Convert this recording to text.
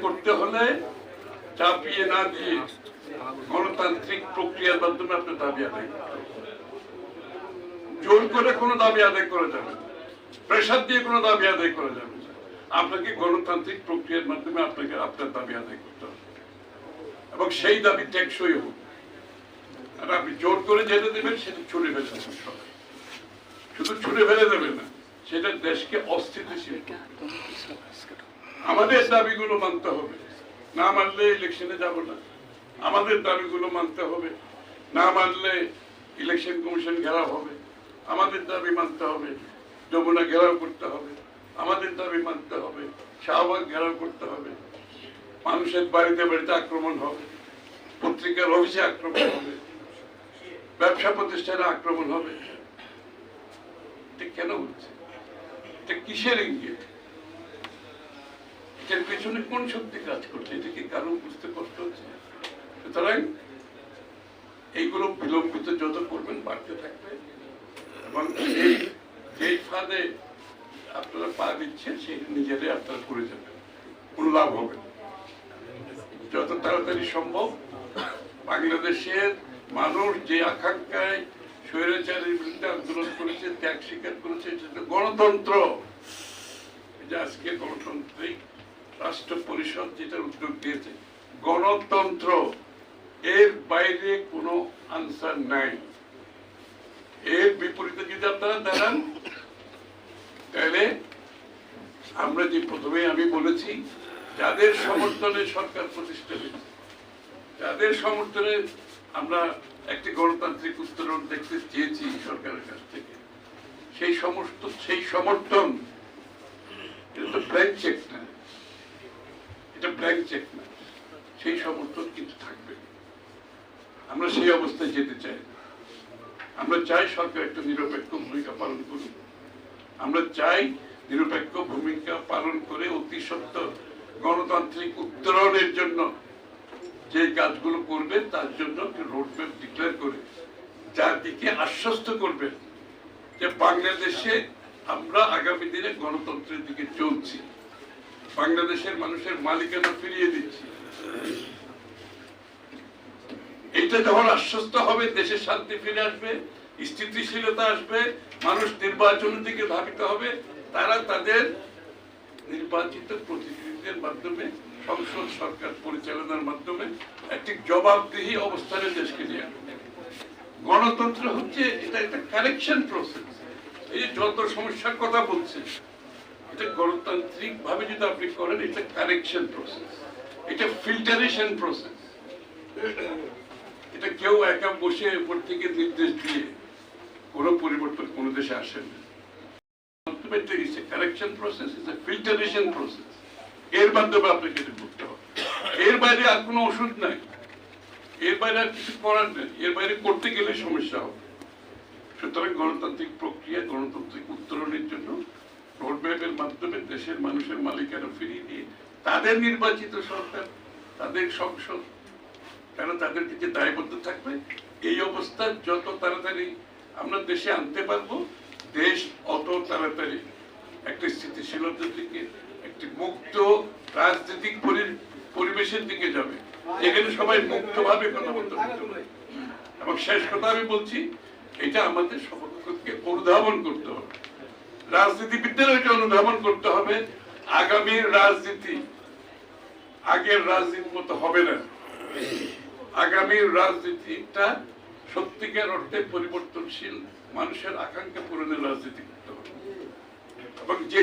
করতে হলে চাপিয়ে না দিয়ে গণতান্ত্রিক প্রক্রিয়ার মাধ্যমে আপনার দাবি আদায় করতে হবে। জোর করে কোনো দাবি আদায় করা যাবে না, প্রেশার দিয়ে কোনো দাবি আদায় করা যাবে না। আপনাকে গণতান্ত্রিক প্রক্রিয়ার মাধ্যমে আপনাকে আপনার দাবি আদায় করতে হবে এবং সেই দাবি টেকসই হোক। আর আপনি জোর করে যেটা দেবেন সেটা ছুড়ে ফেলে দেবেন, সবাই শুধু ছুড়ে ফেলে দেবেন না, সেটা দেশকে অস্থিতিশীল। আমাদের দাবিগুলো মানতে হবে, না মানলে ইলেকশনে যাব না। আমাদের দাবিগুলো মানতে হবে, না মানলে ইলেকশন কমিশন ঘেরাও হবে। আমাদের দাবি মানতে হবে, যমুনা ঘেরাও করতে হবে। আমাদের দাবি মানতে হবে, শাহবাগ ঘেরাও করতে হবে। মানুষের বাড়িতে বাড়িতে আক্রমণ হবে, পত্রিকার অফিসে আক্রমণ হবে, ব্যবসা প্রতিষ্ঠানে আক্রমণ হবে। এটা কেন হচ্ছে? এটা কিসের ইঙ্গিত? এর পেছনে কোন শক্তি কাজ করছে? এটা কি কারো বুঝতে কষ্ট হচ্ছে? সুতরাং এইগুলো বিলম্বিত যত করবেন বাড়তে থাকবে এবং যেই ফাঁদে আপনারা পা দিচ্ছেন সেই নিজেরাই আপনারা করে যাবেন, কোনো লাভ হবে। যত তাড়াতাড়ি সম্ভব বাংলাদেশের মানুষ যে আকাঙ্ক্ষায় স্বৈরাচারের বিরুদ্ধে আন্দোলন করেছে, ত্যাগ স্বীকার করেছে, সেটা গণতন্ত্র। আজকে গণতান্ত্রিক রাষ্ট্র পরিষদ যেটা উদ্যোগ দিয়েছে, গণতন্ত্র, এর বাইরে কোনো আনসার নাই। এর বিপরীতে যদি আপনারা দাঁড়ান তাহলে আমরা যে প্রথমে আমি বলেছি, যাদের সমর্থনে সরকার প্রতিষ্ঠা হয়েছে, যাদের সমর্থনে আমরা একটি গণতান্ত্রিক উত্তরণ দেখতে চেয়েছি সরকারের কাছ থেকে, সেই সমর্থন এটা তো ব্ল্যাঙ্ক চেক না, এটা ব্ল্যাঙ্ক চেক না, সেই সমর্থন কিন্তু থাকবে। আমরা সেই অবস্থায় যেতে চাই। আমরা চাই সরকার একটা নিরপেক্ষ ভূমিকা পালন করুক। আমরা চাই নিরপেক্ষ ভূমিকা পালন করে অতি সত্বর গণতান্ত্রিক উত্তরণের জন্য যে কাজগুলো করবেন তার জন্য রোডম্যাপ ডিক্লেয়ার করে জাতিকে আশ্বস্ত করবেন যে বাংলাদেশে আমরা আগামী দিনে গণতন্ত্রের দিকে চলছি, বাংলাদেশের মানুষের মালিকানা ফিরিয়ে দিচ্ছি। এইটা যখন আশ্বস্ত হবে, দেশে শান্তি ফিরে আসবে, স্থিতিশীলতা আসবে, মানুষ নির্বাচনের দিকে ধাবিত হবে। তারা তাদের নির্বাচিত প্রতিনিধিদের মাধ্যমে, সংসদ সরকার পরিচালনার মাধ্যমে একটি জবাবদিহি অবস্থানে দেশকে নিয়ে আসবে। গণতন্ত্র হচ্ছে এটা একটা কারেকশন প্রসেস। এই যে যত সমস্যার কথা বলছে, এটা গণতান্ত্রিক ভাবে যদি আপনি করেন, এটা কারেকশন প্রসেস, এটা ফিল্টারেশন প্রসেস। এটা কেউ একা বসে উপর থেকে নির্দেশ দিয়ে কোনো পরিবর্তন কোনো দেশে আসে না। কারেকশন প্রসেস, ফিল্টারেশন প্রসেস, এর মাধ্যমে আপনাকে এটা করতে হবে। এর বাইরে আর কোনো ওষুধ নাই, এর বাইরে আর কিছু করার নেই। এর বাইরে করতে গেলে সমস্যা হবে। সুতরাং গণতান্ত্রিক প্রক্রিয়া, গণতান্ত্রিক উত্তরণের জন্য রোডম্যাপের মাধ্যমে দেশের মানুষের মালিকানা ফিরিয়ে দিয়ে তাদের নির্বাচিত সরকার, তাদের সংসদ, কেন তাদের কাছে দায়বদ্ধ থাকবে। এই অবস্থা যত তাড়াতাড়ি আমরা দেশে আনতে পারবো, দেশ অত তাড়াতাড়ি একটা স্থিতিশীলতার দিকে, একটি মুক্ত রাজনৈতিক পরিবেশের দিকে যাবে, যেখানে সবাই মুক্তভাবে কথা বলতে পারবে। এবং শেষ কথা আমি বলছি, এটা আমাদের সপক্ষকে অনুধাবন করতে হবে, রাজনীতিবিদদের এটা অনুধাবন করতে হবে। আগামীর রাজনীতি আগের রাজনীতির মতো হবে না। আগামীর রাজনীতিটা সত্যিকার অর্থে পরিবর্তনশীল, মানুষের আকাঙ্ক্ষা পূরণের রাজনীতি করতে হবে। এবং যে